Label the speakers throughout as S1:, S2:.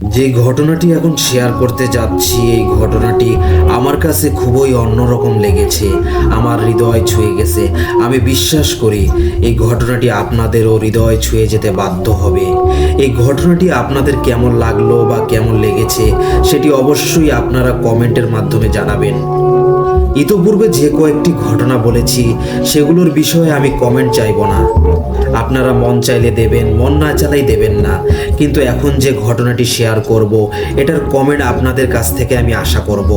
S1: যে ঘটনাটি এখন শেয়ার করতে যাচ্ছি, এই ঘটনাটি আমার কাছে খুবই অন্যরকম লেগেছে, আমার হৃদয় ছুঁয়ে গেছে। আমি বিশ্বাস করি এই ঘটনাটি আপনাদেরও হৃদয় ছুঁয়ে যেতে বাধ্য হবে। এই ঘটনাটি আপনাদের কেমন লাগলো বা কেমন লেগেছে সেটি অবশ্যই আপনারা কমেন্টের মাধ্যমে জানাবেন। ইতোপূর্বে যে কয়েকটি ঘটনা বলেছি সেগুলোর বিষয়ে আমি কমেন্ট চাইব না। আপনারা মন চাইলে দেবেন, মন না চাইলেই দেবেন না, কিন্তু এখন যে ঘটনাটি শেয়ার করব এটার কমেন্ট আপনাদের কাছ থেকে আমি আশা করব।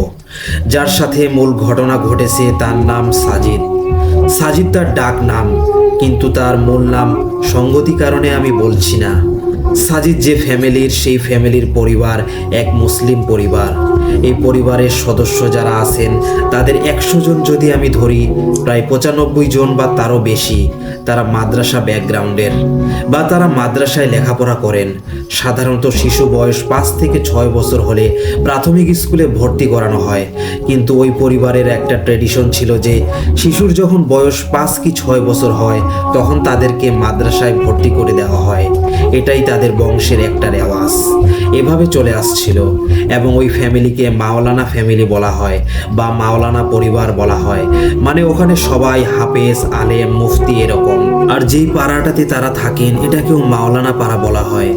S1: যার সাথে মূল ঘটনা ঘটেছে তার নাম সাজিদ। সাজিদ তার ডাক নাম, কিন্তু তার মূল নাম সঙ্গতি কারণে আমি বলছি না। সাজিদ যে ফ্যামিলির, সেই ফ্যামিলির পরিবার এক মুসলিম পরিবার। এই পরিবারের সদস্য যারা আছেন তাদের 100 জন যদি আমি ধরি, প্রায় 95 জন বা তারও বেশি তারা মাদ্রাসা ব্যাকগ্রাউন্ডের, বা তারা মাদ্রাসায় লেখাপড়া করেন। সাধারণত শিশু বয়স 5 থেকে 6 বছর হলে প্রাথমিক স্কুলে ভর্তি করানো হয়, কিন্তু ওই পরিবারের একটা ট্রেডিশন ছিল যে শিশুর যখন বয়স 5 কি 6 বছর হয় তখন তাদেরকে মাদ্রাসায় ভর্তি করে দেওয়া হয়। এটাই তাদের বংশের একটা রেওয়াজ, এভাবে চলে আসছিল। এবং ওই ফ্যামিলিকে মাওলানা ফ্যামিলি বলা হয় বা মাওলানা পরিবার বলা হয়, মানে ওখানে সবাই হাফেজ, আলেম, মুফতি এরকম। আর যেই পাড়াটাতে তারা থাকেন এটাকেও মাওলানা পাড়া বলা হয়।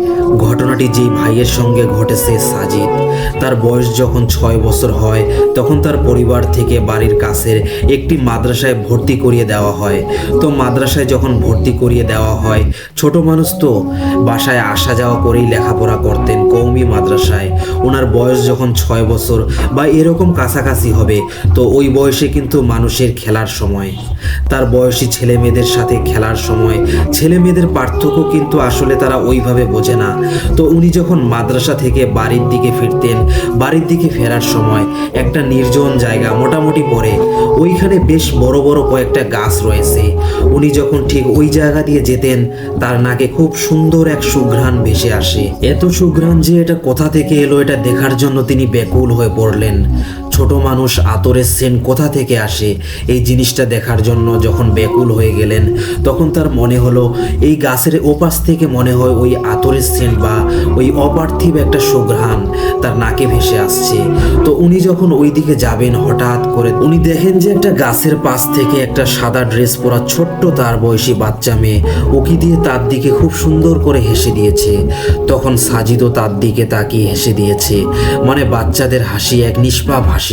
S1: ঘটনাটি যেই ভাইয়ের সঙ্গে ঘটেছে সাজিদ, তার বয়স যখন 6 বছর হয় তখন তার পরিবার থেকে বাড়ির কাছের একটি মাদ্রাসায় ভর্তি করিয়ে দেওয়া হয়। তো মাদ্রাসায় যখন ভর্তি করিয়ে দেওয়া হয়, ছোট মানুষ তো বাসায় আসা যাওয়া করেই লেখাপড়া করতেন কওমি মাদ্রাসায়। ওনার বয়স যখন 6 বছর বা এরকম কাছাকাছি হবে, তো ওই বয়সে কিন্তু মানুষের খেলার সময়, তার বয়সী ছেলে মেয়েদের সাথে খেলার সময়। ছেলে মেয়েদের পার্থক্য কিন্তু আসলে তারা ওইভাবে বোঝে না। তো উনি যখন মাদ্রাসা থেকে বাড়ির দিকে ফিরতেন, বাড়ির দিকে ফেরার সময় একটা নির্জন জায়গা মোটামুটি পড়ে, ওইখানে বেশ বড় বড় কয়েকটা গাছ রয়েছে। উনি যখন ঠিক ওই জায়গা দিয়ে যেতেন, তার নাকে খুব সুন্দর এক সুঘ্রাণ ভেসে আসে। এত সুঘ্রাণ যে এটা কোথা থেকে এলো এটা দেখার জন্য তিনি ব্যাকুল হয়ে পড়লেন। ছোট মানুষ, আতরের সেন্ট কোথা থেকে আসে এই জিনিসটা দেখার জন্য যখন ব্যাকুল হয়ে গেলেন, তখন তার মনে হলো এই গাছের ওপাশ থেকে মনে হয় ওই আতরের সেন্ট বা ওই অপার্থিব একটা সুঘ্রাণ তার নাকে ভেসে আসছে। তো উনি যখন ওই দিকে যাবেন, হঠাৎ করে উনি দেখেন যে একটা গাছের পাশ থেকে একটা সাদা ড্রেস পরা ছোট্ট তার বয়সী বাচ্চা মেয়ে উকি দিয়ে তার দিকে খুব সুন্দর করে হেসে দিয়েছে। তখন সাজিদও তার দিকে তাকিয়ে হেসে দিয়েছে, মানে বাচ্চাদের হাসি এক নিষ্পাপ হাসি।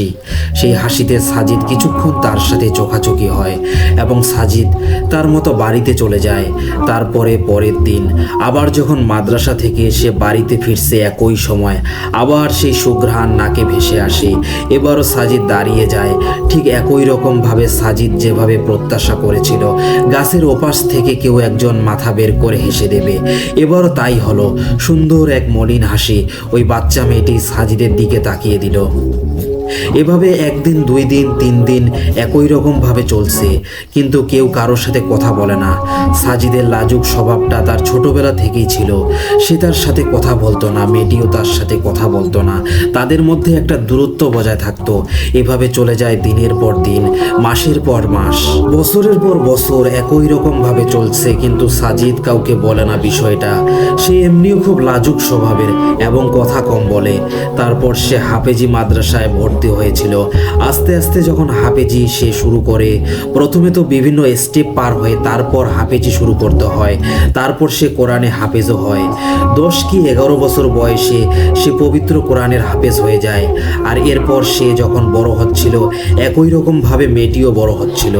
S1: সেই হাসিতে সাজিদ কিছুক্ষণ তার সাথে চোখাচোখি হয় এবং সাজিদ তার মতো বাড়িতে চলে যায়। তারপরে পরের দিন আবার যখন মাদ্রাসা থেকে সে বাড়িতে ফিরছে, একই সময় আবার সেই সুঘ্রাণ নাকে ভেসে আসে। এবারও সাজিদ দাঁড়িয়ে যায় ঠিক একই রকম ভাবে। সাজিদ যেভাবে প্রত্যাশা করেছিল গাছের ওপাশ থেকে কেউ একজন মাথা বের করে হেসে দেবে, এবারও তাই হলো। সুন্দর এক মলিন হাসি ওই বাচ্চা মেয়েটি সাজিদের দিকে তাকিয়ে দিল। এভাবে একদিন, 2 দিন, 3 দিন একই রকম ভাবে চলছে, কিন্তু কেউ কারোর সাথে কথা বলে না। সাজিদের লাজুক স্বভাবটা তার ছোটবেলা থেকেই ছিল। সে তার সাথে কথা বলতো না, মেয়েটিও তার সাথে কথা বলতো না। তাদের মধ্যে একটা দূরত্ব বজায় থাকতো। এভাবে চলে যায় দিনের পর দিন, মাসের পর মাস, বছরের পর বছর একই রকম ভাবে চলছে, কিন্তু সাজিদ কাউকে বলে না বিষয়টা। সে এমনিও খুব লাজুক স্বভাবের এবং কথা কম বলে। তারপর সে হাফেজি মাদ্রাসায় ভর্তি হয়েছিল। আস্তে আস্তে যখন হাফেজি সে শুরু করে, প্রথমে তো বিভিন্ন স্টেপ পার হয়ে তারপর হাফেজি শুরু করতে হয়। তারপর সে কোরআনে হাফেজও হয়। 10 কি 11 বছর বয়সে সে পবিত্র কোরআনের হাফেজ হয়ে যায়। আর এরপর সে যখন বড় হচ্ছিল, একই রকম ভাবে মেয়েটিও বড় হচ্ছিল।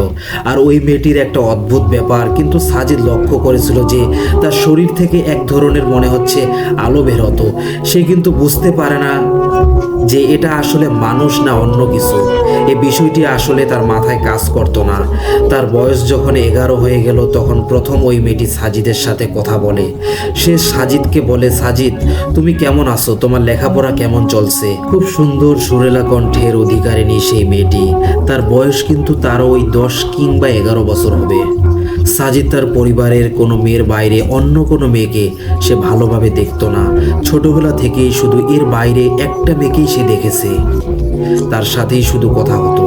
S1: আর ওই মেয়েটির একটা অদ্ভুত ব্যাপার কিন্তু সাজিদ লক্ষ্য করেছিল যে তার শরীর থেকে এক ধরনের মনে হচ্ছে আলো বের হতো। সে কিন্তু বুঝতে পারে না যে এটা আসলে মানুষ না অন্য কিছু। এই বিষয়টি আসলে তার মাথায় কাজ করতো না। তার বয়স যখন 11 হয়ে গেল, তখন প্রথম ওই মেয়েটি সাজিদের সাথে কথা বলে। সে সাজিদকে বলে, সাজিদ তুমি কেমন আছো, তোমার লেখাপড়া কেমন চলছে? খুব সুন্দর সুরেলা কণ্ঠের অধিকারিণী সেই মেয়েটি। তার বয়স কিন্তু তারও ওই 10 কিংবা 11 বছর হবে। সাজিদ তার পরিবারের কোনো মেয়ের বাইরে অন্য কোনো মেয়েকে সে ভালোভাবে দেখতো না। ছোটবেলা থেকেই শুধু এর বাইরে একটা মেয়েকেই সে দেখেছে, তার সাথেই শুধু কথা হতো।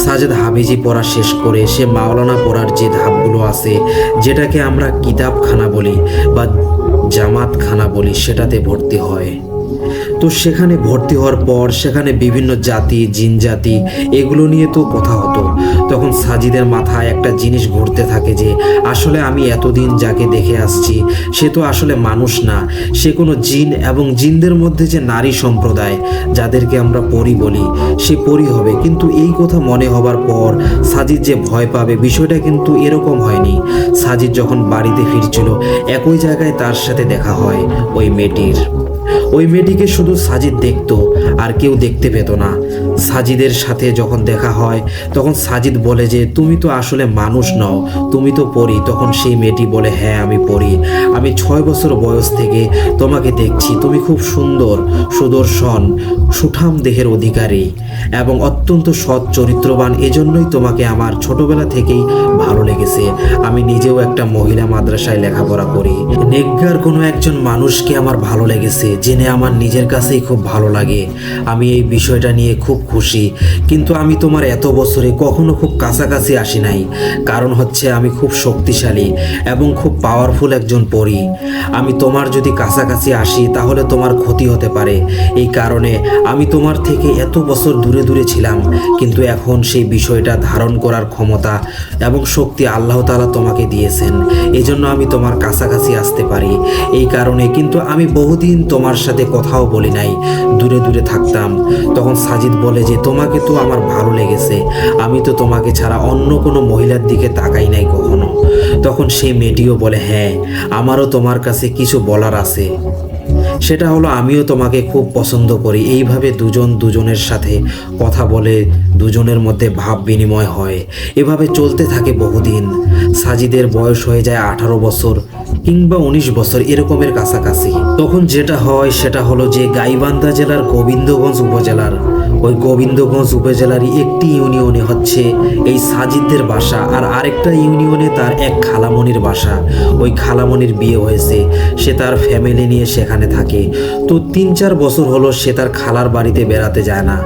S1: সাজিদ হাফেজি পড়া শেষ করে সে মাওলানা পড়ার যে ধাপগুলো আছে, যেটাকে আমরা কিতাবখানা বলি বা জামাতখানা বলি, সেটাতে ভর্তি হয়। তো সেখানে ভর্তি হওয়ার পর সেখানে বিভিন্ন জাতি জিন জাতি এগুলো নিয়ে তো কথা হতো। তখন সাজিদের মাথায় একটা জিনিস ঘুরতে থাকে যে আসলে আমি এতদিন যাকে দেখে আসছি সে তো আসলে মানুষ না, সে কোনো জিন, এবং জিনদের মধ্যে যে নারী সম্প্রদায় যাদেরকে আমরা পরী বলি সে পরী হবে। কিন্তু এই কথা মনে হবার পর সাজিদ যে ভয় পাবে বিষয়টা কিন্তু এরকম হয়নি। সাজিদ যখন বাড়িতে ফিরছিল একই জায়গায় তার সাথে দেখা হয় ওই মেয়েটির। ওই মেয়েটিকে শুধু সাজিদ দেখতো আর কেউ দেখতে পেত না। সাজিদের সাথে যখন দেখা হয় তখন সাজিদ বলে যে তুমি তো আসলে মানুষ নও, তুমি তো পরী। তখন সেই মেয়েটি বলে হ্যাঁ আমি পরী, আমি 6 বছর বয়স থেকে তোমাকে দেখছি, তুমি খুব সুন্দর, সুদর্শন, সুঠাম দেহের অধিকারী এবং অত্যন্ত সৎ চরিত্রবান, এজন্যই তোমাকে আমার ছোটবেলা থেকেই ভালো লেগেছে। আমি নিজেও একটা মহিলা মাদ্রাসায় লেখাপড়া করি, নেককার কোনো একজন মানুষকে আমার ভালো লেগেছে জেনে আমার নিজের কাছেই খুব ভালো লাগে। আমি এই বিষয়টা নিয়ে খুব খুশি, কিন্তু আমি তোমার এত বছরে কখনো খুব কাছাকাছি আসি নাই, কারণ হচ্ছে আমি খুব শক্তিশালী এবং খুব পাওয়ারফুল একজন পরী। আমি তোমার যদি কাছাকাছি আসি তাহলে তোমার ক্ষতি হতে পারে, এই কারণে আমি তোমার থেকে এত বছর দূরে দূরে ছিলাম, কিন্তু এখন সেই বিষয়টা ধারণ করার ক্ষমতা এবং শক্তি আল্লাহ তাআলা তোমাকে দিয়েছেন, এজন্য আমি তোমার কাছাকাছি আসতে পারি। এই কারণে কিন্তু আমি বহুদিন তোমার সাথে কথাও বলি নাই, দূরে দূরে থাকতাম। তখন সাজিদ বলে যে তোমাকে তো আমার ভালো লেগেছে, আমি তো তোমাকে ছাড়া অন্য কোনো মহিলার দিকে তাকাই নাই কখনো। তখন সেই মেয়েটিও বলে হ্যাঁ আমারও তোমার কাছে কিছু বলার আছে, সেটা হলো আমিও তোমাকে খুব পছন্দ করি। এইভাবে দুজন দুজনের সাথে কথা বলে দুজনের মধ্যে ভাব বিনিময় হয়। এভাবে চলতে থাকে বহুদিন। সাজিদের বয়স হয়ে যায় 18 বছর কিংবা 19 বছর এরকমের কাছাকাছি। তখন যেটা হয় সেটা হলো যে গাইবান্ধা জেলার গোবিন্দগঞ্জ উপজেলার ওই গোবিন্দগঞ্জ উপজেলারই একটি ইউনিয়নে হচ্ছে এই সাজিদদের বাসা, আর আরেকটা ইউনিয়নে তার এক খালামণির বাসা। ওই খালামণির বিয়ে হয়েছে, সে তার ফ্যামিলি নিয়ে সেখানে থাকে। তো 3-4 বছর হলো সে তার খালার বাড়িতে বেড়াতে যায় না।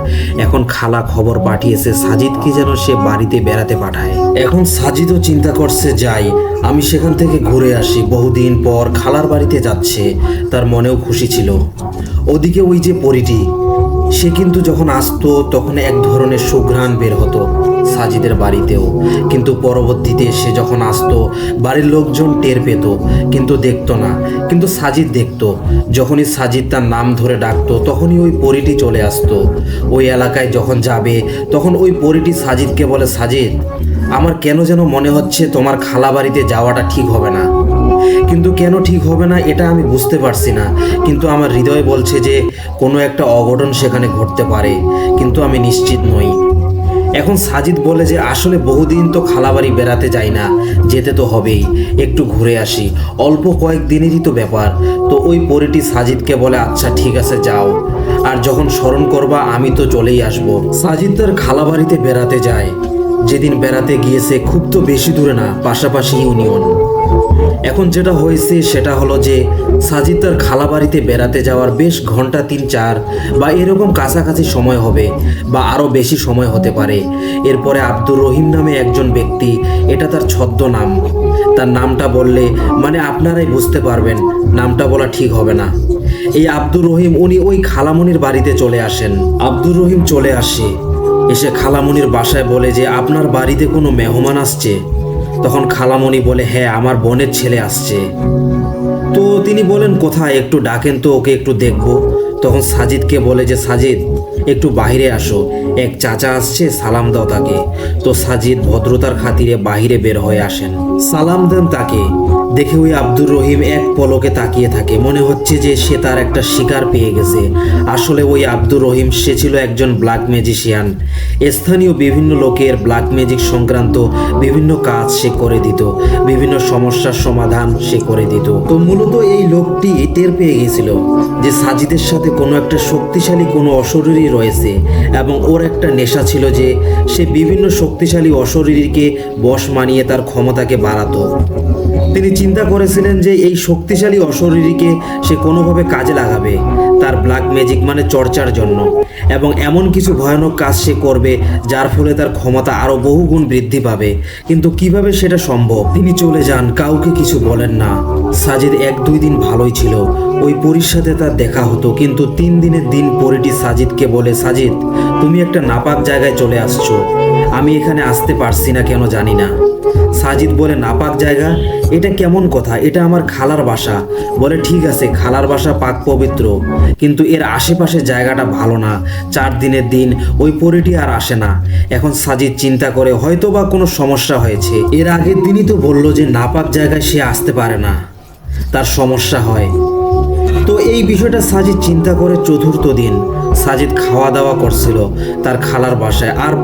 S1: এখন খালা খবর পাঠিয়েছে সাজিদকে যেন সে বাড়িতে বেড়াতে পাঠায়। এখন সাজিদও চিন্তা করছে যাই আমি সেখান থেকে ঘুরে আসি, বহুদিন পর খালার বাড়িতে যাচ্ছে, তার মনেও খুশি ছিল। ওদিকে ওই যে পরীটি সে কিন্তু যখন আসতো তখন এক ধরনের সুঘ্রাণ বের হতো সাজিদের বাড়িতেও, কিন্তু পরবর্তীতে সে যখন আসতো বাড়ির লোকজন টের পেত কিন্তু দেখতো না। কিন্তু সাজিদ দেখতো, যখনই সাজিদ তার নাম ধরে ডাকতো তখনই ওই পরীটি চলে আসতো। ওই এলাকায় যখন যাবে তখন ওই পরীটি সাজিদকে বলে সাজিদ আমার কেন যেন মনে হচ্ছে তোমার খালা বাড়িতে যাওয়াটা ঠিক হবে না। কিন্তু কেন ঠিক হবে না এটা আমি বুঝতে পারছি না, কিন্তু আমার হৃদয় বলছে যে কোনো একটা অঘটন সেখানে ঘটতে পারে, কিন্তু আমি নিশ্চিত নই। এখন সাজিদ বলে যে আসলে বহুদিন তো খালাবাড়ি বেড়াতে যাই না, যেতে তো হবেই, একটু ঘুরে আসি, অল্প কয়েকদিনেরই তো ব্যাপার। তো ওই পরীটি সাজিদকে বলে আচ্ছা ঠিক আছে যাও, আর যখন স্মরণ করবা আমি তো চলেই আসবো। সাজিদ তার খালাবাড়িতে বেড়াতে যায়। যেদিন বেড়াতে গিয়েছে খুব তো বেশি দূরে না, পাশাপাশি ইউনিয়ন। এখন যেটা হয়েছে সেটা হলো যে সাজিদ তার খালা বাড়িতে বেড়াতে যাওয়ার বেশ ঘন্টা 3-4 বা এরকম কাছাকাছি সময় হবে, বা আরও বেশি সময় হতে পারে। এরপরে আব্দুর রহিম নামে একজন ব্যক্তি, এটা তার ছদ্মনাম, তার নামটা বললে মানে আপনারাই বুঝতে পারবেন, নামটা বলা ঠিক হবে না। এই আব্দুর রহিম উনি ওই খালামণির বাড়িতে চলে আসেন। আব্দুর রহিম চলে আসে, এসে খালামণির বাসায় বলে যে আপনার বাড়িতে কোনো মেহমান আসছে। তখন খালামণি বলে হ্যাঁ আমার বোনের ছেলে আসছে। তো তিনি বলেন কোথায়, একটু ডাকেন তো ওকে, একটু দেখবো। তখন সাজিদকে বলে যে সাজিদ একটু বাইরে আসো, এক চাচা আসছে, সালাম দাও তাকে। তো সাজিদ ভদ্রতার খাতিরে বাইরে বের হয়ে আসেন, সালাম দেন তাকে। দেখে ওই আব্দুর রহিম এক পলকে তাকিয়ে থাকে, মনে হচ্ছে যে সে তার একটা শিকার পেয়ে গেছে। আসলে ওই আব্দুর রহিম সে ছিল একজন ব্ল্যাক ম্যাজিশিয়ান। স্থানীয় বিভিন্ন লোকের ব্ল্যাক ম্যাজিক সংক্রান্ত বিভিন্ন কাজ সে করে দিত, বিভিন্ন সমস্যার সমাধান সে করে দিত। তো মূলত এই লোকটি টের পেয়ে গেছিল যে সাজিদের সাথে কোনো একটা শক্তিশালী কোনো অশরীরী রয়েছে, এবং ওর একটা নেশা ছিল যে সে বিভিন্ন শক্তিশালী অশরীরীকে বশ মানিয়ে তার ক্ষমতাকে বাড়াতো। তিনি চিন্তা করেছিলেন যে এই শক্তিশালী অশরীরীকে সে কোনোভাবে কাজে লাগাবে তার ব্ল্যাক ম্যাজিক মানে চর্চার জন্য, এবং এমন কিছু ভয়ানক কাজ সে করবে যার ফলে তার ক্ষমতা আরো বহুগুণ বৃদ্ধি পাবে। কিন্তু কিভাবে সেটা সম্ভব? তিনি চলে যান, কাউকে কিছু বলেন না। সাজিদ 1-2 দিন ভালোই ছিল, ওই পরীর সাথে তার দেখা হতো, কিন্তু 3 দিনের দিন পরীটি সাজিদকে বলে, সাজিদ তুমি একটা নাপাক জায়গায় চলে আসছো, আমি এখানে আসতে পারছি না কেন জানি না। সাজিদ বলে, নাপাক জায়গা? এটা কেমন কথা? এটা আমার খালার বাসা। বলে, ঠিক আছে, খালার বাসা পাক পবিত্র, কিন্তু এর আশেপাশে জায়গাটা ভালো না। 4 দিনের দিন ওই পরীটি আর আসে না। এখন সাজিদ চিন্তা করে হয়তো বা কোনো সমস্যা হয়েছে। এর আগের দিনই তো বলল যে নাপাক জায়গায় সে আসতে পারে না, তার সমস্যা হয়। তো এই বিষয়টা সাজিদ চিন্তা করে 4র্থ দিন সাজিদ খাওয়া দাওয়া করছিল তার খালার বাসায়, আর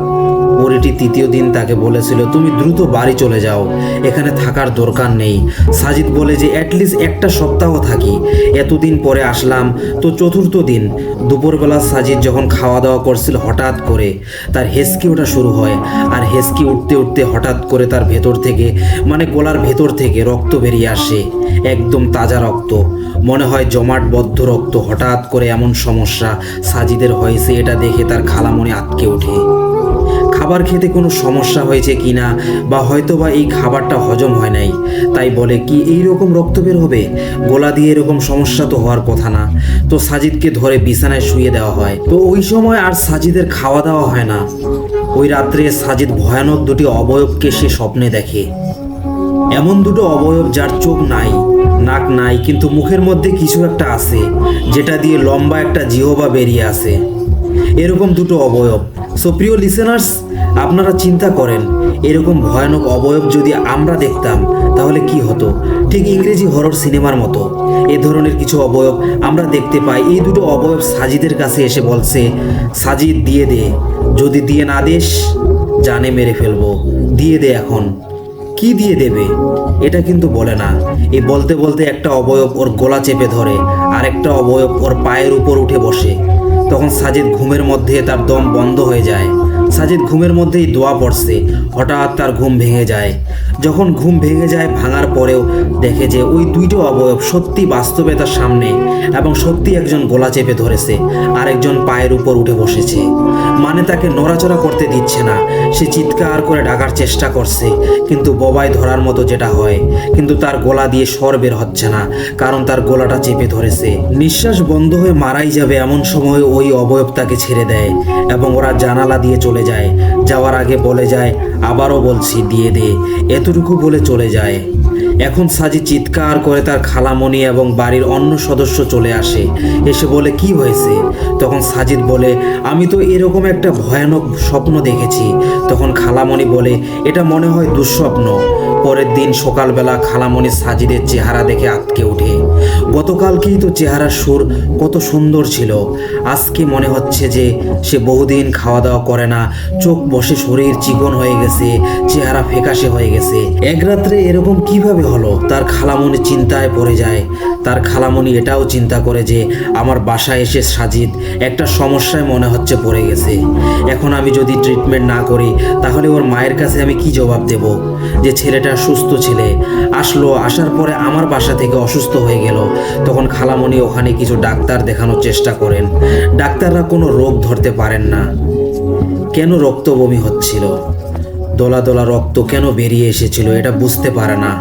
S1: পরীটি 3য় দিন তাকে বলেছিল তুমি দ্রুত বাড়ি চলে যাও, এখানে থাকার দরকার নেই। সাজিদ বলে যে অ্যাটলিস্ট একটা সপ্তাহ থাকি, এতদিন পরে আসলাম। তো 4র্থ দিন দুপুরবেলা সাজিদ যখন খাওয়া দাওয়া করছিল, হঠাৎ করে তার হেঁচকি ওঠা শুরু হয়, আর হেঁচকি উঠতে উঠতে হঠাৎ করে তার ভেতর থেকে মানে গলার ভেতর থেকে রক্ত বেরিয়ে আসে, একদম তাজা রক্ত, মনে হয় জমাট বদ্ধ রক্ত। হঠাৎ করে এমন সমস্যা সাজিদের হয়েছে এটা দেখে তার খালামণি আটকে ওঠে। খাবার খেতে কোনো সমস্যা হয়েছে কিনা, বা হয়তো বা এই খাবারটা হজম হয় নাই, তাই বলে কি এই রকম রক্ত বের হবে, গলা দিয়ে এরকম সমস্যা তো হওয়ার কথা না। তো সাজিদকে ধরে বিছানায় শুয়ে দেওয়া হয়। তো ওই সময় আর সাজিদের খাওয়া দাওয়া হয় না। ওই রাত্রে সাজিদ ভয়ানক 2টি অবয়বকে সে স্বপ্নে দেখে। এমন 2টো অবয়ব যার চোখ নাই, নাক নাই, কিন্তু মুখের মধ্যে কিছু একটা আছে যেটা দিয়ে লম্বা একটা জিহ্বা বেরিয়ে আসে, এরকম 2টো অবয়ব। সো প্রিয় লিসেনার্স, আপনারা চিন্তা করেন এরকম ভয়ানক অবয়ব যদি আমরা দেখতাম তাহলে কি হতো? ঠিক ইংরেজি হরর সিনেমার মতো এ ধরনের কিছু অবয়ব আমরা দেখতে পাই। এই 2টো অবয়ব সাজিদের কাছে এসে বলছে, সাজিদ দিয়ে দে, যদি দিয়ে না দিস জানে মেরে ফেলবো, দিয়ে দে এখন। কি দিয়ে দেবে এটা কিন্তু বলে না। এই বলতে বলতে একটা অবয়ব ওর গলা চেপে ধরে, আর একটা অবয়ব ওর পায়ের উপর উঠে বসে। তখন সাজিদ ঘুমের মধ্যে তার দম বন্ধ হয়ে যায়। সাজিদ ঘুমের মধ্যেই দোয়া পড়ছে, হঠাৎ তার ঘুম ভেঙে যায়। যখন ঘুম ভেঙে যায়, ভাঙার পরেও দেখে যে ওই 2টো অবয়ব সত্যি বাস্তবে তার সামনে, এবং সত্যি একজন গলা চেপে ধরেছে, আর একজন পায়ের উপর উঠে বসেছে, মানে তাকে নড়াচড়া করতে দিচ্ছে না। সে চিৎকার করে ডাকার চেষ্টা করছে, কিন্তু বোবায় ধরার মতো যেটা হয়, কিন্তু তার গলা দিয়ে স্বর বের হচ্ছে না, কারণ তার গলাটা চেপে ধরেছে। নিঃশ্বাস বন্ধ হয়ে মারাই যাবে এমন সময় ওই অবয়ব তাকে ছেড়ে দেয়, এবং ওরা জানালা দিয়ে চলে যায়। যাওয়ার আগে বলে যায়, আবারও বলছি দিয়ে দে, এতটুকু বলে চলে যায়। এখন সাজিদ চিৎকার করে তার খালামণি এবং বাড়ির অন্য সদস্য চলে আসে, এসে বলে কি হয়েছে? তখন সাজিদ বলে, আমি তো এরকম একটা ভয়ানক স্বপ্ন দেখেছি। তখন খালামণি বলে, এটা মনে হয় দুঃস্বপ্ন। পরের দিন সকালবেলা খালামণি সাজিদের চেহারা দেখে আটকে ওঠে। গতকালকেই তো চেহারার সুর কত সুন্দর ছিল, আজকে মনে হচ্ছে যে সে বহুদিন খাওয়া দাওয়া করে না, চোখ বসে, শরীর চিকন হয়ে গেছে, চেহারা ফ্যাকাশে হয়ে গেছে। এক রাত্রে এরকম কিভাবে হলো? তার খালামণি চিন্তায় পড়ে যায়। তার খালামণি এটাও চিন্তা করে যে আমার বাসায় এসে সাজিদ একটা সমস্যায় মনে হচ্ছে পড়ে গেছে, এখন আমি যদি ট্রিটমেন্ট না করি তাহলে ওর মায়ের কাছে আমি কি জবাব দেব যে ছেলেটা সুস্থ ছেলে আসলো, আসার পরে আমার বাসা থেকে অসুস্থ হয়ে গেল। তখন খালামণি ওখানে কিছু ডাক্তার দেখানোর চেষ্টা করেন। ডাক্তাররা কোনো রোগ ধরতে পারেন না। কেন রক্ত বমি হচ্ছিল, দলা দলা রক্ত কেন বেরিয়ে এসেছিল এটা বুঝতে পারে না।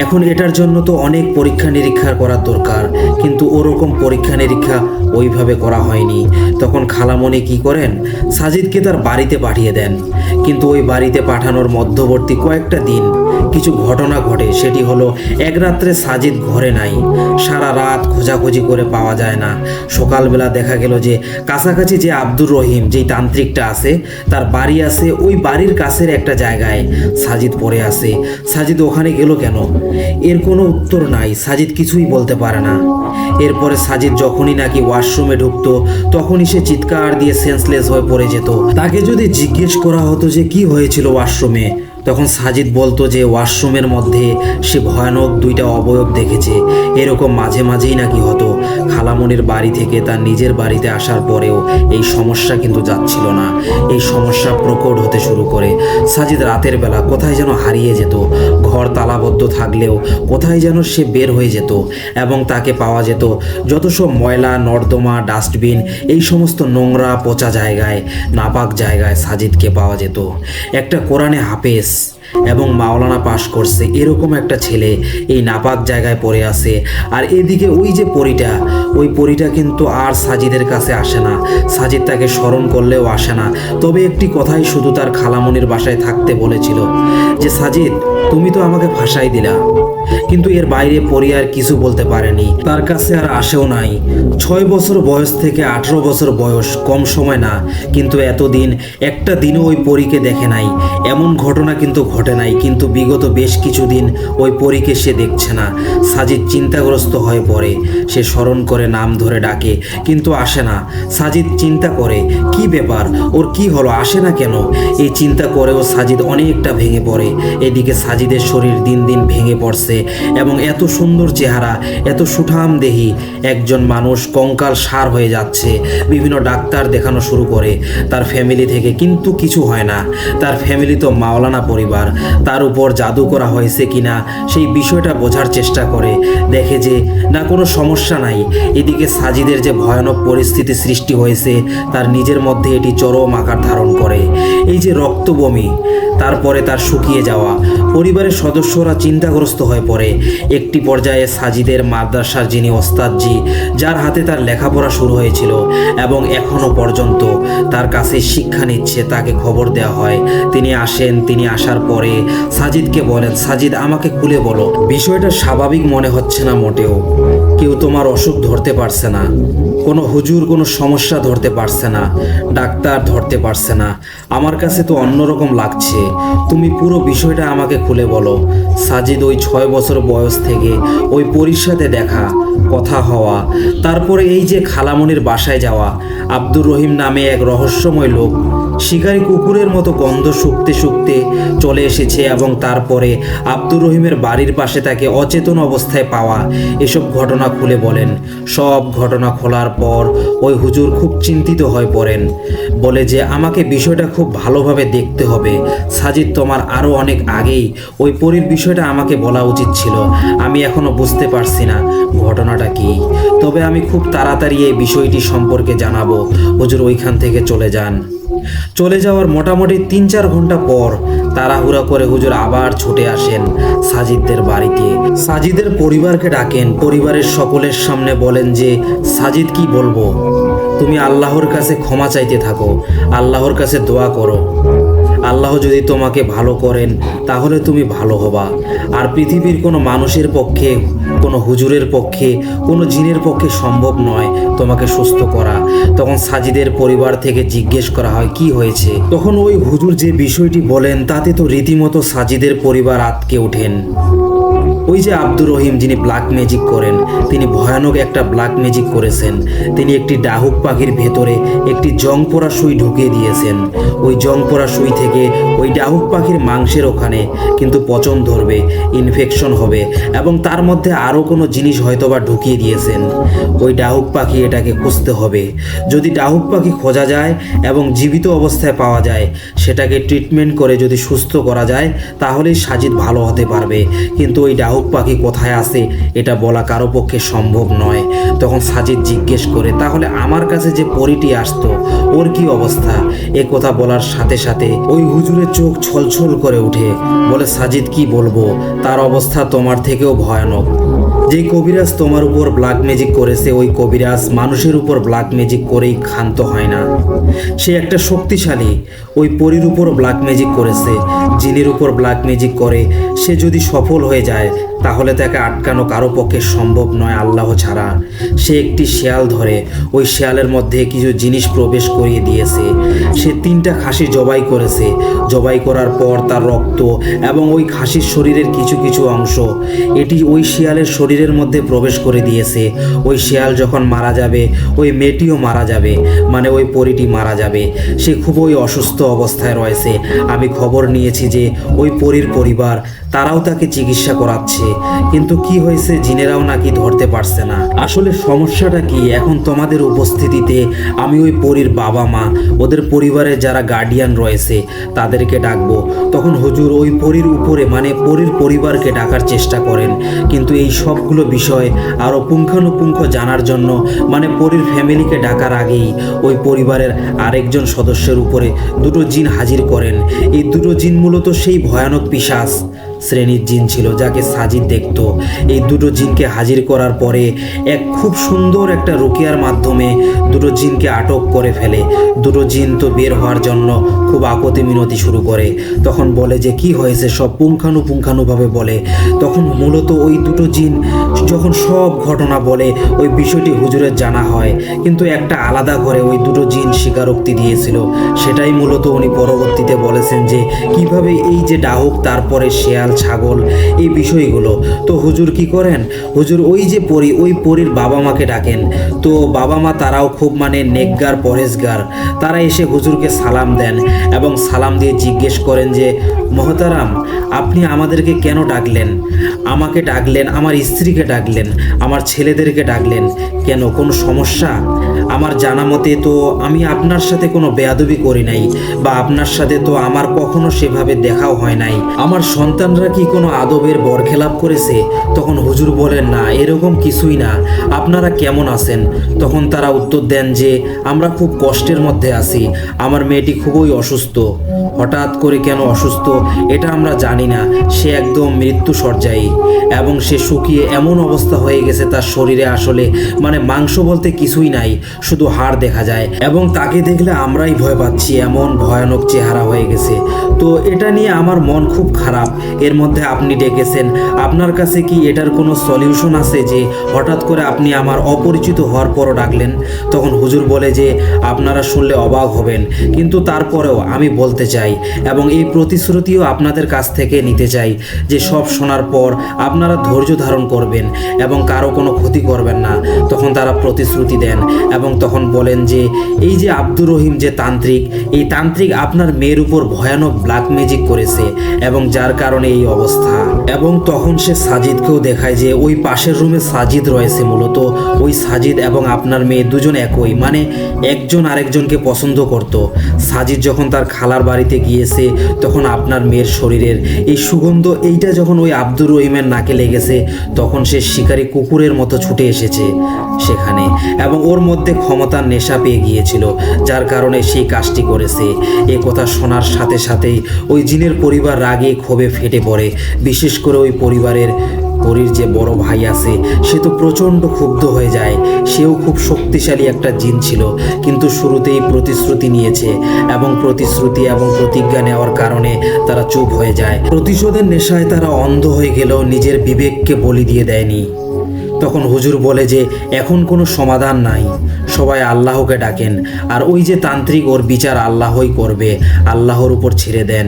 S1: এখন এটার জন্য তো অনেক পরীক্ষা নিরীক্ষা করার দরকার, কিন্তু ওরকম পরীক্ষা নিরীক্ষা ওইভাবে করা হয়নি। তখন খালামণি কি করেন, সাজিদকে তার বাড়িতে পাঠিয়ে দেন। কিন্তু ওই বাড়িতে পাঠানোর মধ্যবর্তী কয়েকটা দিন কিছু ঘটনা ঘটে। সেটি হলো, এক রাত্রে সাজিদ ঘরে নাই, সারা রাত খোঁজাখুঁজি করে পাওয়া যায় না। সকালবেলা দেখা গেল যে কাছাকাছি যে আব্দুর রহিম যেই তান্ত্রিকটা আছে তার বাড়ি আছে, ওই বাড়ির কাছের একটা জায়গায় সাজিদ পড়ে আছে। সাজিদ ওখানে গেল কেন, এর কোনো উত্তর নাই, সাজিদ কিছুই বলতে পারে না। এরপরে সাজিদ যখনই নাকি ওয়াশরুমে ঢুকতো তখনই সে চিৎকার দিয়ে সেন্সলেস হয়ে পড়ে যেত। তাকে যদি জিজ্ঞেস করা হতো যে কি হয়েছিল ওয়াশরুমে, তখন সাজিদ বলতো যে ওয়াশরুমের মধ্যে সে ভয়ানক দুইটা অবয়ব দেখেছে। এরকম মাঝে মাঝেই নাকি হতো। খালামণির বাড়ি থেকে তার নিজের বাড়িতে আসার পরেও এই সমস্যা কিন্তু যাচ্ছিল না। এই সমস্যা প্রকট হতে শুরু করে। সাজিদ রাতের বেলা কোথায় যেন হারিয়ে যেত। ঘর তালাবদ্ধ থাকলেও কোথায় যেন সে বের হয়ে যেত এবং তাকে পাওয়া যেত যত সব ময়লা, নর্দমা, ডাস্টবিন, এই সমস্ত নোংরা পচা জায়গায়, নাপাক জায়গায় সাজিদকে পাওয়া যেত। একটা কোরআনে হাফেজ এবং মাওলানা পাশ করছে এরকম একটা ছেলে এই নাপাক জায়গায় পড়ে আছে। আর এদিকে ওই যে পরীটা, ওই পরীটা কিন্তু আর সাজিদের কাছে আসে না। সাজিদ তাকে স্মরণ করলেও আসে না। তবে একটি কথাই শুধু তার খালামণির বাসায় থাকতে বলেছিল যে সাজিদ, তুমি তো আমাকে ফাঁসাই দিলা। কিন্তু এর বাইরে পরী আর কিছু বলতে পারেনি, তার কাছে আর আসেও নাই। 6 বছর বয়স থেকে 18 বছর বয়স কম সময় না, কিন্তু এতদিন একটা দিনও ওই পরীকে দেখে নাই। এমন ঘটনা কিন্তু ঘটে নাই, কিন্তু বিগত বেশ কিছুদিন ওই পরীকে সে দেখছে না। সাজিদ চিন্তাগ্রস্ত হয়ে পড়ে। সে স্মরণ করে, নাম ধরে ডাকে, কিন্তু আসে না। সাজিদ চিন্তা করে কি ব্যাপার, ওর কি হলো, আসে না কেন? এই চিন্তা করেও সাজিদ অনেকটা ভেঙে পড়ে। এদিকে সাজিদের শরীর দিন দিন ভেঙে পড়ছে এবং এত সুন্দর চেহারা, এত সুঠাম দেহি একজন মানুষ কঙ্কাল সার হয়ে যাচ্ছে। বিভিন্ন ডাক্তার দেখানো শুরু করে তার ফ্যামিলি থেকে, কিন্তু কিছু হয় না। তার ফ্যামিলি তো মাওলানা পরিবার, তার উপর জাদু করা হয়েছে কিনা সেই বিষয়টা বোঝার চেষ্টা করে। দেখে যে না, কোনো সমস্যা নাই। এদিকে সাজিদের যে ভয়ানক পরিস্থিতি সৃষ্টি হয়েছে তার নিজের মধ্যে এটি চরম আকার ধারণ করে। এই যে রক্ত বমি, তারপরে তার শুকিয়ে যাওয়া, পরিবারের সদস্যরা চিন্তাগ্রস্ত হয়ে পড়ে। একটি পর্যায়ে সাজিদের মাদ্রাসার যিনি ওস্তাদজি, যার হাতে তার লেখাপড়া শুরু হয়েছিল এবং এখনো পর্যন্ত তার কাছে শিক্ষা নিচ্ছে, তাকে খবর দেওয়া হয়। তিনি আসেন। তিনি আসার পরে সাজিদকে বলেন, সাজিদ আমাকে খুলে বলো, বিষয়টা স্বাভাবিক মনে হচ্ছে না মোটেও। কেউ তোমার অসুখ ধরতে পারছে না, কোনো হুজুর কোনো সমস্যা ধরতে পারছে না, ডাক্তার ধরতে পারছে না। আমার কাছে তো অন্যরকম লাগছে। তুমি পুরো বিষয়টা আমাকে খুলে বলো। সাজিদ ওই 6 বছর বয়স থেকে ওই পরীর সাথে দেখা, কথা হওয়া, তারপরে এই যে খালামণির বাসায় যাওয়া, আব্দুর রহিম নামে এক রহস্যময় লোক শিকারী কুকুরের মতো গন্ধ শুকতে শুকতে চলে এসেছে এবং তারপরে আব্দুর রহিমের বাড়ির পাশে তাকে অচেতন অবস্থায় পাওয়া, এসব ঘটনা খুলে বলেন। সব ঘটনা খোলার পর ওই হুজুর খুব চিন্তিত হয়ে পড়েন। বলে যে আমাকে বিষয়টা খুব ভালোভাবে দেখতে হবে। সাজিদ, তোমার আরও অনেক আগেই ওই পরীর বিষয়টা আমাকে বলা উচিত ছিল। আমি এখনো বুঝতে পারছি না ঘটনাটা কি, তবে আমি খুব তাড়াতাড়ি এই বিষয়টি সম্পর্কে জানাবো। হুজুর ওইখান থেকে চলে যান। চলে যাওয়ার মোটামুটি 3-4 ঘন্টা পর তাড়াহুড়া করে হুজুর আবার ছুটে আসেন সাজিদদের বাড়িতে। সাজিদের পরিবারকে ডাকেন। পরিবারের সকলের সামনে বলেন যে সাজিদ, কি বলবো, তুমি আল্লাহর কাছে ক্ষমা চাইতে থাকো, আল্লাহর কাছে দোয়া করো। আল্লাহ যদি তোমাকে ভালো করেন তাহলে তুমি ভালো হবা। আর পৃথিবীর কোনো মানুষের পক্ষে, কোনো হুজুরের পক্ষে, কোনো জিনের পক্ষে সম্ভব নয় তোমাকে সুস্থ করা। তখন সাজিদের পরিবার থেকে জিজ্ঞেস করা হয় কি হয়েছে। তখন ওই হুজুর যে বিষয়টি বলেন তাতে তো রীতিমতো সাজিদের পরিবার আঁতকে ওঠেন। ওই যে আব্দুর রহিম যিনি ব্ল্যাক ম্যাজিক করেন, তিনি ভয়ানক একটা ব্ল্যাক ম্যাজিক করেছেন। তিনি একটি ডাহুক পাখির ভেতরে একটি জং পোড়া সুই ঢুকিয়ে দিয়েছেন। ওই জং পোড়া সুই থেকে ওই ডাহুক পাখির মাংসের ওখানে কিন্তু পচন ধরবে, ইনফেকশন হবে এবং তার মধ্যে আরও কোনো জিনিস হয়তোবা ঢুকিয়ে দিয়েছেন। ওই ডাহুক পাখি, এটাকে খুঁজতে হবে। যদি ডাহুক পাখি খোঁজা যায় এবং জীবিত অবস্থায় পাওয়া যায়, সেটাকে ট্রিটমেন্ট করে যদি সুস্থ করা যায় তাহলেই সাজিদ ভালো হতে পারবে। কিন্তু ওই ডাহুক পাখি কোথায় আছে এটা বলা কারো পক্ষে সম্ভব নয়। তখন সাজিদ জিজ্ঞেস করে, তাহলে আমার কাছে যে পরীটি আসতো ওর কি অবস্থা? এ কথা বলার সাথে সাথে ওই হুজুরের চোখ ছলছল করে উঠে। বলে, সাজিদ, কি বলবো, তার অবস্থা তোমার থেকেও ভয়ানক। যেই কবিরাজ তোমার উপর ব্ল্যাক ম্যাজিক করেছে, ওই কবিরাজ মানুষের উপর ব্ল্যাক ম্যাজিক করেই ক্ষান্ত হয় না। সে একটা শক্তিশালী। ওই পরীর উপর ব্ল্যাক ম্যাজিক করেছে, জিনের উপর ব্ল্যাক ম্যাজিক করে। সে যদি সফল হয়ে যায় তাহলে তাকে আটকানো কারো পক্ষে সম্ভব নয় আল্লাহ ছাড়া। সে একটি শেয়াল ধরে ওই শেয়ালের মধ্যে কিছু জিনিস প্রবেশ করিয়ে দিয়েছে। সে 3টা খাসি জবাই করেছে। জবাই করার পর তার রক্ত এবং ওই খাসির শরীরের কিছু কিছু অংশ এটি ওই শিয়ালের শরীরের মধ্যে প্রবেশ করে দিয়েছে। ওই শিয়াল যখন মারা যাবে ওই মেয়েটিও মারা যাবে, মানে ওই পরীটি মারা যাবে। সে খুবই অসুস্থ অবস্থায় রয়েছে। আমি খবর নিয়েছি যে ওই পরীর পরিবার তারাও তাকে চিকিৎসা করাচ্ছে, কিন্তু কি হয়েছে জিনেরাও নাকি ধরতে পারছে না। আসলে সমস্যাটা কি, এখন তোমাদের উপস্থিতিতে আমি ওই পরীর বাবা মা ওদের পরিবারের যারা গার্ডিয়ান রয়েছে তাদেরকে ডাকবো। তখন হুজুর ওই পরীর উপরে মানে পরীর পরিবারকে ডাকার চেষ্টা করেন, কিন্তু এই সবগুলো বিষয় আরও পুঙ্খানুপুঙ্খ জানার জন্য মানে পরীর ফ্যামিলিকে ডাকার আগেই ওই পরিবারের আরেকজন সদস্যের উপরে 2টো জিন হাজির করেন। এই 2টো জিন মূলত সেই ভয়ানক পিশাচ শ্রেণীর জিন ছিল যাকে সাজিদ দেখত। এই 2টো জিনকে হাজির করার পরে এক খুব সুন্দর একটা রুকিয়ার মাধ্যমে 2টো জিনকে আটক করে ফেলে। 2টো জিন তো বের হওয়ার জন্য খুব আকতি মিনতি শুরু করে। তখন বলে যে কি হয়েছে সব পুঙ্খানুপুঙ্খানুভাবে বলে। তখন মূলত ওই 2টো জিন যখন সব ঘটনা বলে ওই বিষয়টি হুজুরের জানা হয়, কিন্তু একটা আলাদা করে ওই 2টো জিন স্বীকারোক্তি দিয়েছিল। সেটাই মূলত উনি পরবর্তীতে বলেছেন যে কিভাবে এই যে ডাহুক তারপরে শেয়াল ছাগল এই বিষয়গুলো। তো হুজুর কি করেন, হুজুর ওই যে পরী ওই পরীর বাবা মাকে ডাকেন। তো বাবা মা তারাও খুব মানে নেকগার পরেজগার, তারা এসে হুজুরকে সালাম দেন এবং সালাম দিয়ে জিজ্ঞেস করেন যে মহতারাম আপনি আমাদেরকে কেন ডাকলেন, আমাকে ডাকলেন, আমার স্ত্রীকে ডাকলেন, আমার ছেলেদেরকে ডাকলেন কেন, কোনো সমস্যা? আমার জানা মতে তো আমি আপনার সাথে কোনো বেয়াদবি করি নাই, বা আপনার সাথে তো আমার কখনো সেভাবে দেখাও হয় নাই। আমার সন্তানরা কি কোনো আদবের বরখেলাপ করেছে? তখন হুজুর বলেন না, এরকম কিছুই না, আপনারা কেমন আছেন? তখন তারা উত্তর দেন যে আমরা খুব কষ্টের মধ্যে আছি, আমার মেয়েটি খুবই অসুস্থ। হঠাৎ করে কেন অসুস্থ এটা আমরা জানি না, সে একদম মৃত্যু শয্যায় এবং সে শুকিয়ে এমন অবস্থা হয়ে গেছে তার শরীরে আসলে মানে মাংস বলতে কিছুই নাই, শুধু হাড় দেখা যায় এবং তাকে দেখলে আমরাই ভয় পাচ্ছি, এমন ভয়ানক চেহারা হয়ে গেছে। তো এটা নিয়ে আমার মন খুব খারাপ। এর মধ্যে আপনি ডেকেছেন, আপনার কাছে কি এটার কোনো সলিউশন আছে যে হঠাৎ করে আপনি আমার অপরিচিত হওয়ার পরও ডাকলেন? তখন হুজুর বলে যে আপনারা শুনলে অবাক হবেন, কিন্তু তারপরেও আমি বলতে চাই এবং এই প্রতিশ্রুতিও আপনাদের কাছ থেকে নিতে চাই যে সব শোনার পর আপনারা ধৈর্য ধারণ করবেন এবং কারো কোনো ক্ষতি করবেন না। তখন তারা প্রতিশ্রুতি দেন এবং তখন বলেন যে এই যে আব্দুর রহিম যে তান্ত্রিক, এই তান্ত্রিক আপনার মেয়ের উপর ভয়ানক ব্ল্যাক ম্যাজিক করেছে এবং যার কারণে এই অবস্থা। এবং তখন সে সাজিদকেও দেখায় যে ওই পাশের রুমে সাজিদ রয়েছে, মূলত ওই সাজিদ এবং আপনার মেয়ে দুজন একই, মানে একজন আরেকজনকে পছন্দ করত। সাজিদ যখন তার খালার বাড়িতে গিয়েছে তখন আপনার মেয়ের শরীরের এই সুগন্ধ এইটা যখন ওই আব্দুর রহিমের নাকে লেগেছে তখন সে শিকারী কুকুরের মতো ছুটে এসেছে সেখানে এবং ওর মধ্যে ক্ষমতার নেশা পেয়ে গিয়েছিল, যার কারণে সেই কাজটি করেছে। এ কথা শোনার সাথে সাথেই ওই জিনের পরিবার রাগে ক্ষোভে ফেটে পড়ে। বিশেষ করে ওই পরিবারের পরীর যে বড় ভাই আছে সে তো প্রচণ্ড ক্ষুব্ধ হয়ে যায়। সেও খুব শক্তিশালী একটা জিন ছিল, কিন্তু শুরুতেই প্রতিশ্রুতি নিয়েছে এবং প্রতিশ্রুতি এবং প্রতিজ্ঞা নেওয়ার কারণে তারা চুপ হয়ে যায়। প্রতিশোধের নেশায় তারা অন্ধ হয়ে গেলেও নিজের বিবেককে বলি দিয়ে দেয়নি। তখন হুজুর বলে যে এখন কোনো সমাধান নাই, সবাই আল্লাহকে ডাকেন, আর ওই যে তান্ত্রিক ওর বিচার আল্লাহই করবে, আল্লাহর উপর ছেড়ে দেন।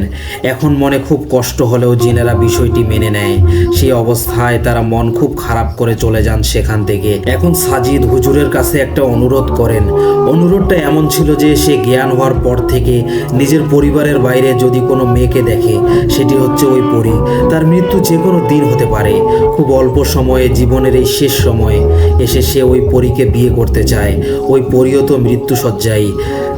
S1: এখন মনে খুব কষ্ট হলেও জিনেরা বিষয়টি মেনে নেয়। সেই অবস্থায় তারা মন খুব খারাপ করে চলে যান সেখান থেকে। এখন সাজিদ হুজুরের কাছে একটা অনুরোধ করেন। অনুরোধটা এমন ছিল যে সে জ্ঞান হওয়ার পর থেকে নিজের পরিবারের বাইরে যদি কোনো মেয়েকে দেখে সেটি হচ্ছে ওই পরী। তার মৃত্যু যে কোনো দিন হতে পারে, খুব অল্প সময়ে জীবনের এই শেষ সময়ে এসে সে ওই পরীকে বিয়ে করতে চায়। ওই পরীও তো মৃত্যুশয্যায়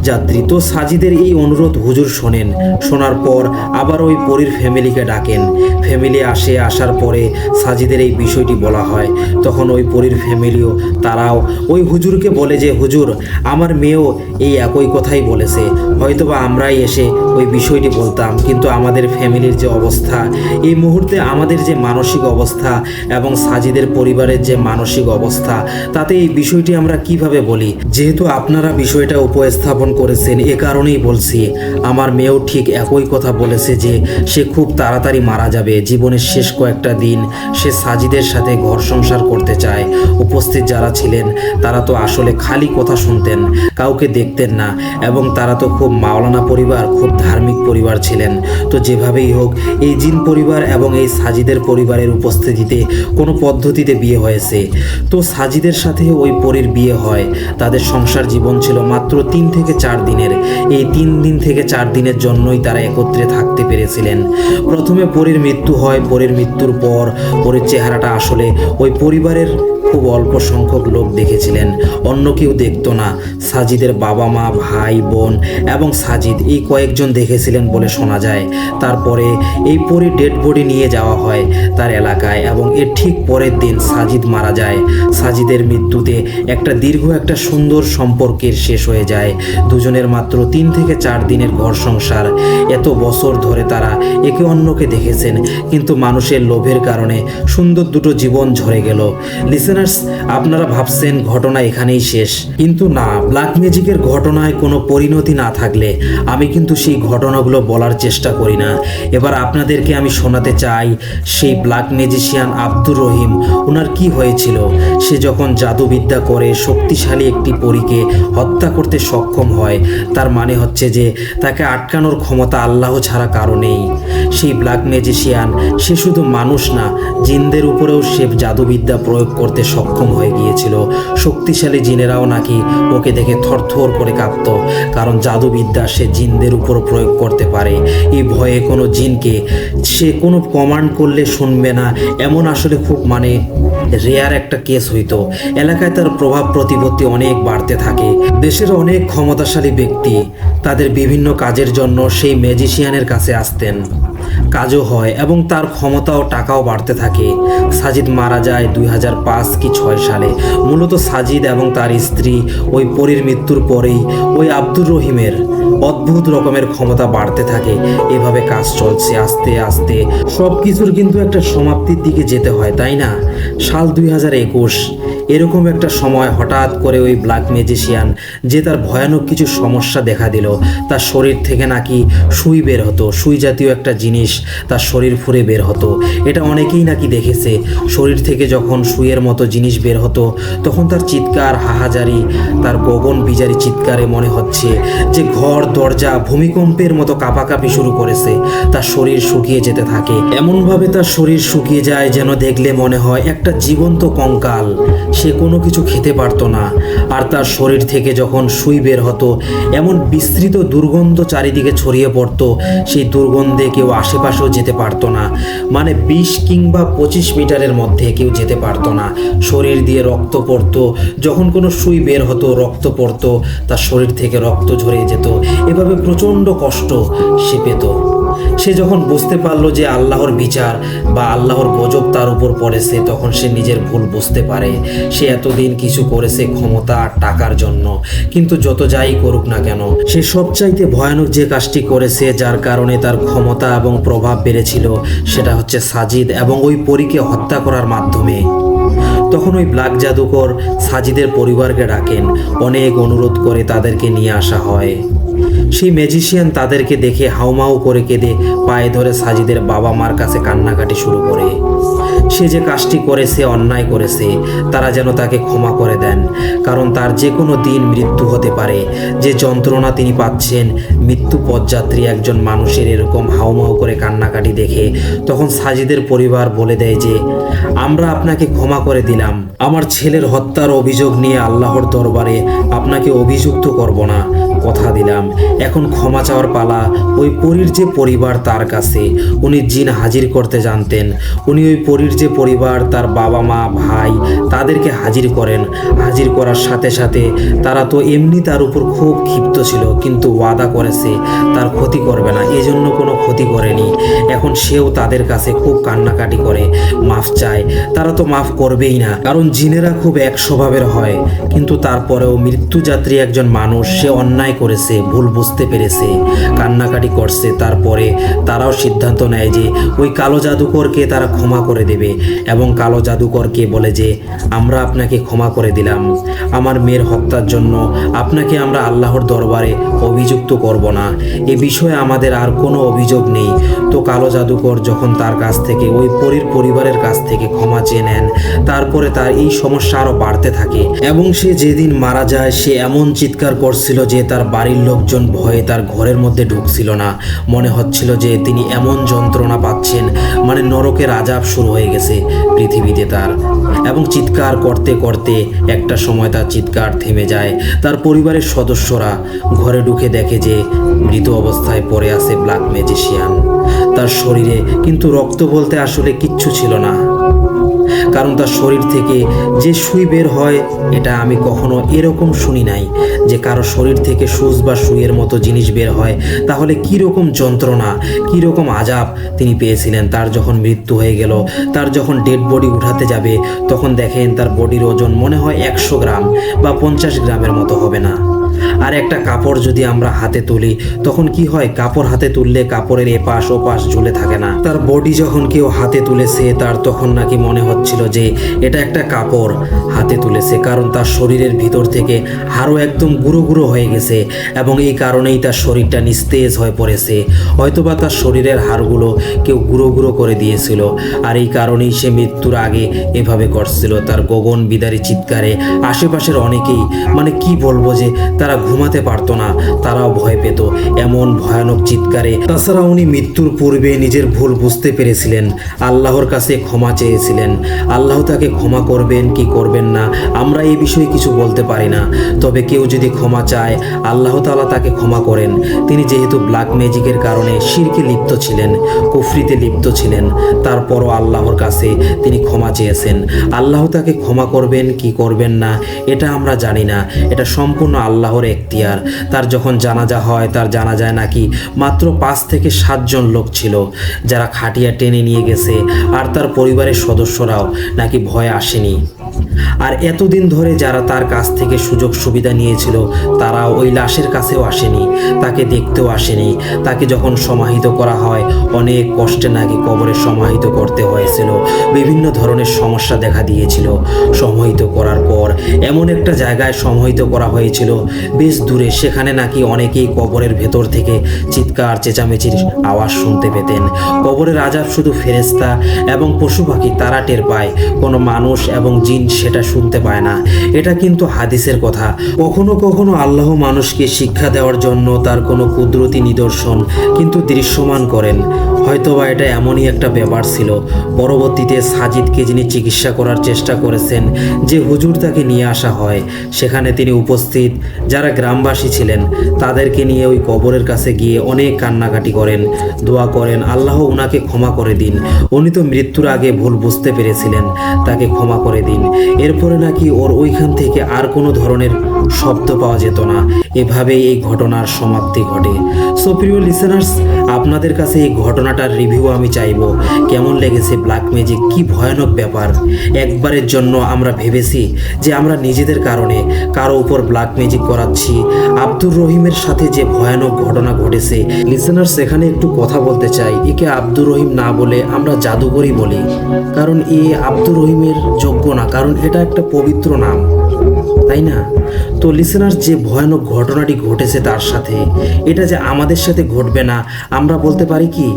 S1: যাত্রী। তো সাজিদের এই অনুরোধ হুজুর শোনেন। শোনার পর আবার ওই পরীর ফ্যামিলিকে ডাকেন। ফ্যামিলি আসার পরে সাজিদের এই বিষয়টি বলা হয়। তখন ওই পরীর ফ্যামিলিও তারাও ওই হুজুরকে বলে যে হুজুর আমার মেয়েও এই একই কথাই বলেছে, হয়তোবা আমরাই এসে ওই বিষয়টি বলতাম, কিন্তু আমাদের ফ্যামিলির যে অবস্থা এই মুহূর্তে, আমাদের যে মানসিক অবস্থা এবং সাজিদের পরিবারের যে মানসিক অবস্থা, তাতে এই বিষয়টি আমরা কিভাবে বলি? যেহেতু আপনারা বিষয়টা উপস্থাপন গ্রহণ করেছেন এ কারণেই বলছি। আমার মেয়েও ঠিক একই কথা বলেছে যে সে খুব তাড়াতাড়ি মারা যাবে, জীবনের শেষ কয়েকটা দিন সে সাজিদের সাথে ঘর সংসার করতে চায়। উপস্থিত যারা ছিলেন তারা তো আসলে খালি কথা শুনতেন, কাউকে দেখতেন না, এবং তারা তো খুব মাওলানা পরিবার, খুব ধার্মিক পরিবার ছিলেন। তো যেভাবেই হোক এই জিন পরিবার এবং এই সাজিদের পরিবারের উপস্থিতিতে কোনো পদ্ধতিতে বিয়ে হয়েছে। তো সাজিদের সাথে ওই পরীর বিয়ে হয়। তাদের সংসার জীবন ছিল মাত্র 3 থেকে 4 দিনের। এই 3 দিন থেকে 4 দিনের জন্যই তারা একত্রে থাকতে পেরেছিলেন। প্রথমে পরীর মৃত্যু হয়। পরীর মৃত্যুর পর পরীর চেহারাটা আসলে ওই পরিবারের খুব অল্প সংখ্যক লোক দেখেছিলেন, অন্য কেউ দেখতো না। সাজিদের বাবা মা, ভাই বোন এবং সাজিদ এই কয়েকজন দেখেছিলেন বলে শোনা যায়। তারপরে এই পরী ডেড বডি নিয়ে যাওয়া হয় তার এলাকায়, এবং এর ঠিক পরের দিন সাজিদ মারা যায়। সাজিদের মৃত্যুতে একটা সুন্দর সম্পর্কের শেষ হয়ে যায়। দুজনের মাত্র 3 থেকে 4 দিনের ঘর সংসার। এত বছর ধরে তারা একে অন্যকে দেখেছেন, কিন্তু মানুষের লোভের কারণে সুন্দর দুটো জীবন ঝরে গেল। লিসেনার্স, আপনারা ভাবছেন ঘটনা এখানেই শেষ, কিন্তু না। ব্ল্যাক ম্যাজিকের ঘটনায় কোনো পরিণতি না থাকলে আমি কিন্তু সেই ঘটনাগুলো বলার চেষ্টা করি না। এবার আপনাদেরকে আমি শোনাতে চাই সেই ব্ল্যাক ম্যাজিশিয়ান আব্দুর রহিম, ওনার কি হয়েছিল। সে যখন জাদুবিদ্যা করে শক্তিশালী একটি পরীকে হত্যা করতে সক্ষম হয়, তার মানে হচ্ছে যে তাকে আটকানোর ক্ষমতা আল্লাহ ছাড়া কারো নেই। সেই ব্ল্যাক ম্যাজিশিয়ান সে শুধু মানুষ না, জিনদের উপরেও সে জাদুবিদ্যা প্রয়োগ করতে সক্ষম হয়ে গিয়েছিল। শক্তিশালী জিনেরাও নাকি ওকে দেখে থরথর করে কাঁপত, কারণ জাদুবিদ্যা সে জিনদের উপর প্রয়োগ করতে পারে। এই ভয়ে কোনো জিনকে সে কোনো কমান্ড করলে শুনবে না, এমন আসলে খুব রেয়ার একটা কেস হইতো। এলাকায় তার প্রভাব প্রতিপত্তি অনেক বাড়তে থাকে। দেশের অনেক ক্ষমতাশালী ব্যক্তি তাদের বিভিন্ন কাজের জন্য সেই ম্যাজিশিয়ানের কাছে আসতেন। কাজও হয় এবং তার ক্ষমতা ও টাকাও বাড়তে থাকে। সাজিদ মারা যায় 2005 কি 6 সালে। মূলত সাজিদ এবং তার স্ত্রী ওই পরীর মৃত্যুর পরেই ওই আব্দুর রহিমের অদ্ভুত রকমের ক্ষমতা বাড়তে থাকে। এভাবে কাজ চলছে আস্তে আস্তে। সব কিছুর কিন্তু একটা সমাপ্তির দিকে যেতে হয়, তাই না? সাল 2021 এরকম একটা সময় হঠাৎ করে ওই ব্ল্যাক ম্যাজিশিয়ান, যে তার ভয়ানক কিছু সমস্যা দেখা দিল। তার শরীর থেকে নাকি সুই বের হতো, সুই জাতীয় একটা জিনিস তার শরীর ফুঁড়ে বের হতো। এটা অনেকেই নাকি দেখেছে। শরীর থেকে যখন সুইয়ের মতো জিনিস বের হতো তখন তার চিৎকার, হাহাজারি, তার গগন বিজারি চিৎকারে মনে হচ্ছে যে ঘর দরজা ভূমিকম্পের মতো কাঁপাকাঁপি শুরু করেছে। তার শরীর শুকিয়ে যেতে থাকে, এমনভাবে তার শরীর শুকিয়ে যায় যেন দেখলে মনে হয় একটা জীবন্ত কঙ্কাল। সে কোনো কিছু খেতে পারতো না। আর তার শরীর থেকে যখন সুই বের হতো এমন বিস্তৃত দুর্গন্ধ চারিদিকে ছড়িয়ে পড়তো, সেই দুর্গন্ধে কেউ আশেপাশেও যেতে পারতো না। 20 কিংবা 25 মিটারের মধ্যে কেউ যেতে পারতো না। শরীর দিয়ে রক্ত পড়তো, যখন কোনো সুই বের হতো রক্ত পড়তো, তার শরীর থেকে রক্ত ঝরে যেত। এভাবে প্রচণ্ড কষ্ট সে পেত। সে যখন বুঝতে পারলো যে আল্লাহর বিচার বা আল্লাহর গজব তার উপর পড়েছে, তখন সে নিজের ভুল বুঝতে পারে। সে এতদিন কিছু করেছে ক্ষমতা আর টাকার জন্য, কিন্তু যত যাই করুক না কেন, সে সবচাইতে ভয়ানক যে কাজটি করেছে, যার কারণে তার ক্ষমতা এবং প্রভাব বেড়েছিল, সেটা হচ্ছে সাজিদ এবং ওই পরীকে হত্যা করার মাধ্যমে। তখন ওই ব্ল্যাক জাদুকর সাজিদের পরিবারকে ডাকেন, অনেক অনুরোধ করে তাদেরকে নিয়ে আসা হয়। সেই ম্যাজিশিয়ান তাদেরকে দেখে হাউমাউ করে কেঁদে পায়ে ধরে সাজিদের বাবা মার কাছে কান্নাকাটি শুরু করে। সে যে কাজটি করেছে, অন্যায় করেছে, তারা যেন তাকে ক্ষমা করে দেন, কারণ তার যে কোনো দিন মৃত্যু হতে পারে। যে যন্ত্রণা তিনি পাচ্ছেন, মৃত্যু পথযাত্রী একজন মানুষের এরকম হাউমাউ করে কান্নাকাটি দেখে তখন সাজিদের পরিবার বলে দেয় যে আমরা আপনাকে ক্ষমা করে দিলাম। আমার ছেলের হত্যার অভিযোগ নিয়ে আল্লাহর দরবারে আপনাকে অভিযুক্ত করব না, কথা দিলাম। এখন ক্ষমা চাওয়ার পালা ওই পরীর যে পরিবার তার কাছে। উনি জিন হাজির করতে জানতেন। উনি ওই পরীর যে পরিবার, তার বাবা মা ভাই, তাদেরকে হাজির করেন। হাজির করার সাথে সাথে তারা তো এমনি তার উপর খুব ক্ষিপ্ত ছিল, কিন্তু ওয়াদা করেছে তার ক্ষতি করবে না, এজন্য কোনো ক্ষতি করেনি। এখন সেও তাদের কাছে খুব কান্নাকাটি করে মাফ চায়। তারা তো মাফ করবেই না, কারণ জিনেরা খুব এক স্বভাবের হয়। কিন্তু তারপরেও মৃত্যুযাত্রী একজন মানুষ, সে অন্যায় অন্যায় করেছে, ভুল বুঝতে পেরেছে, কান্নাকাটি করছে। তারপরে তারাও সিদ্ধান্ত নেয় যে ওই কালো জাদুকরকে তারা ক্ষমা করে দেবে এবং কালো জাদুকরকে বলে যে আমরা আপনাকে ক্ষমা করে দিলাম, আমার মেয়ের হত্যার জন্য আপনাকে আমরা আল্লাহর দরবারে অভিযুক্ত করব না, এ বিষয়ে আমাদের আর কোনো অভিযোগ নেই। তো কালো জাদুকর যখন তার কাছ থেকে ওই পরীর পরিবারের কাছ থেকে ক্ষমা চেয়ে নেন, তারপরে তার এই সমস্যা আরও বাড়তে থাকে এবং সে যেদিন মারা যায় সে এমন চিৎকার করছিল যে তার বাড়ির লোকজন ভয়ে তার ঘরের মধ্যে ঢুকছিল না। মনে হচ্ছিল যে তিনি এমন যন্ত্রণা পাচ্ছেন, মানে নরকের আযাব শুরু হয়ে গেছে পৃথিবীতে তার। এবং চিৎকার করতে করতে একটা সময় তার চিৎকার থেমে যায়। তার পরিবারের সদস্যরা ঘরে ঢুকে দেখে যে মৃত অবস্থায় পড়ে আছে ব্ল্যাক ম্যাজিশিয়ান। তার শরীরে কিন্তু রক্ত বলতে আসলে কিচ্ছু ছিল না, কারণ তার শরীর থেকে যে সুই বের হয় এটা আমি কখনো এরকম শুনি নাই যে কারো শরীর থেকে সুচ বা সুইয়ের মতো জিনিস বের হয়। তাহলে কীরকম যন্ত্রণা, কীরকম আযাব তিনি পেয়েছিলেন। তার যখন মৃত্যু হয়ে গেল, তার যখন ডেড বডি উঠাতে যাবে, তখন দেখেন তার বডির ওজন মনে হয় 100 গ্রাম বা 50 গ্রামের মতো হবে না। আর একটা কাপড় যদি আমরা হাতে তুলি তখন কি হয়, কাপড় হাতে তুললে কাপড়ের এপাশ ওপাশ ঝুলে থাকে না। তার বডি যখন কেউ হাতে তুলেছে তার তখন নাকি মনে হচ্ছিল যে এটা একটা কাপড় হাতে তুলেছে, কারণ তার শরীরের ভিতর থেকে হাড়ও একদম গুঁড়ো গুঁড়ো হয়ে গেছে এবং এই কারণেই তার শরীরটা নিস্তেজ হয়ে পড়েছে। হয়তোবা তার শরীরের হাড়গুলো কেউ গুঁড়ো গুঁড়ো করে দিয়েছিল, আর এই কারণেই সে মৃত্যুর আগে এভাবে করছিল। তার গগন বিদারী চিৎকারে আশেপাশের অনেকেই, মানে কি বলবো, যে তারা ঘুমাতে পারতো না, তারাও ভয় পেত এমন ভয়ানক চিৎকারে। তাছাড়া উনি মৃত্যুর পূর্বে নিজের ভুল বুঝতে পেরেছিলেন, আল্লাহর কাছে ক্ষমা চেয়েছিলেন। আল্লাহ তাকে ক্ষমা করবেন কি করবেন না আমরা এই বিষয়ে কিছু বলতে পারি না, তবে কেউ যদি ক্ষমা চায় আল্লাহ তাআলা তাকে ক্ষমা করেন। তিনি যেহেতু ব্ল্যাক ম্যাজিকের কারণে শিরকে লিপ্ত ছিলেন, কুফরিতে লিপ্ত ছিলেন, তারপরও আল্লাহর কাছে তিনি ক্ষমা চেয়েছেন। আল্লাহ তাকে ক্ষমা করবেন কি করবেন না এটা আমরা জানি না, এটা সম্পূর্ণ আল্লাহর এখতিয়ার। তার যখন জানাজা হয়, তার জানাজায় নাকি মাত্র 5 থেকে 7 জন লোক ছিল যারা খাটিয়া টেনে নিয়ে গেছে, আর তার পরিবারের সদস্যরাও নাকি ভয়ে আসেনি। আর এতদিন ধরে যারা তার কাছ থেকে সুযোগ সুবিধা নিয়েছিল তারা ওই লাশের কাছেও আসেনি, তাকে দেখতেও আসেনি। তাকে যখন সমাহিত করা হয় অনেক কষ্টে নাকি কবরে সমাহিত করতে হয়েছিল, বিভিন্ন ধরনের সমস্যা দেখা দিয়েছিল। সমাহিত করার পর এমন একটা জায়গায় সমাহিত করা হয়েছিল বেশ দূরে, সেখানে নাকি অনেকেই কবরের ভেতর থেকে চিৎকার চেঁচামেচির আওয়াজ শুনতে পেতেন। কবরের আযাব শুধু ফেরেশতা এবং পশু পাখি তারা টের পায়, কোনো মানুষ এবং জিন সেটা শুনতে পায় না। এটা কিন্তু হাদিসের কথা। কখনো কখনো আল্লাহ মানুষকে শিক্ষা দেওয়ার জন্য তার কোনো কুদরতি নিদর্শন কিন্তু দৃশ্যমান করেন। হয়তোবা এটা এমনই একটা ব্যাপার ছিল। পরবর্তীতে সাজিদকে যিনি চিকিৎসা করার চেষ্টা করেছেন, যে হুজুর তাকে নিয়ে আসা হয়, সেখানে তিনি উপস্থিত যারা গ্রামবাসী ছিলেন তাদেরকে নিয়ে ওই কবরের কাছে গিয়ে অনেক কান্নাকাটি করেন, দোয়া করেন আল্লাহ উনাকে ক্ষমা করে দিন, উনি তো মৃত্যুর আগে ভুল বুঝতে পেরেছিলেন, তাকে ক্ষমা করে দিন। এরপরে নাকি ওর ওইখান থেকে আর কোনো ধরনের শব্দ পাওয়া যেত না। এভাবেই এই ঘটনার সমাপ্তি ঘটে। সো প্রিয় লিসেনার্স, আপনাদের কাছে এই ঘটনাটার রিভিউ আমি চাইবো, কেমন লেগেছে ব্ল্যাক ম্যাজিক, কি ভয়ানক ব্যাপার। একবারের জন্য আমরা ভেবেছি যে আমরা নিজেদের কারণে কারো উপর ব্ল্যাক ম্যাজিক করাচ্ছি। আব্দুর রহিমের সাথে যে ভয়ানক ঘটনা ঘটেছে, লিসেনার্স এখানে একটু কথা বলতে চাই। একে আব্দুর রহিম না বলে আমরা জাদুকরই বলি, কারণ এ আব্দুর রহিমের যোগ্য না, কারণ এটা একটা পবিত্র নাম, তাই না? তো লিসেনার্স, যে ভয়ানক ঘটনাটি ঘটেছে তার সাথে, এটা যে আমাদের সাথে ঘটবে না আমরা বলতে পারি কি?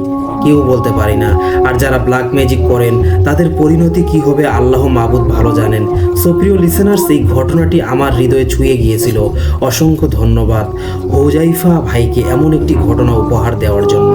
S1: কেউ বলতে পারি না। আর যারা ব্ল্যাক ম্যাজিক করেন তাদের পরিণতি কি হবে আল্লাহ মাবুদ ভালো জানেন। সো প্রিয় লিসেনার্স, এই ঘটনাটি আমার হৃদয়ে ছুঁয়ে গিয়েছিল। অসংখ্য ধন্যবাদ হোজাইফা ভাইকে এমন একটি ঘটনা উপহার দেওয়ার জন্য।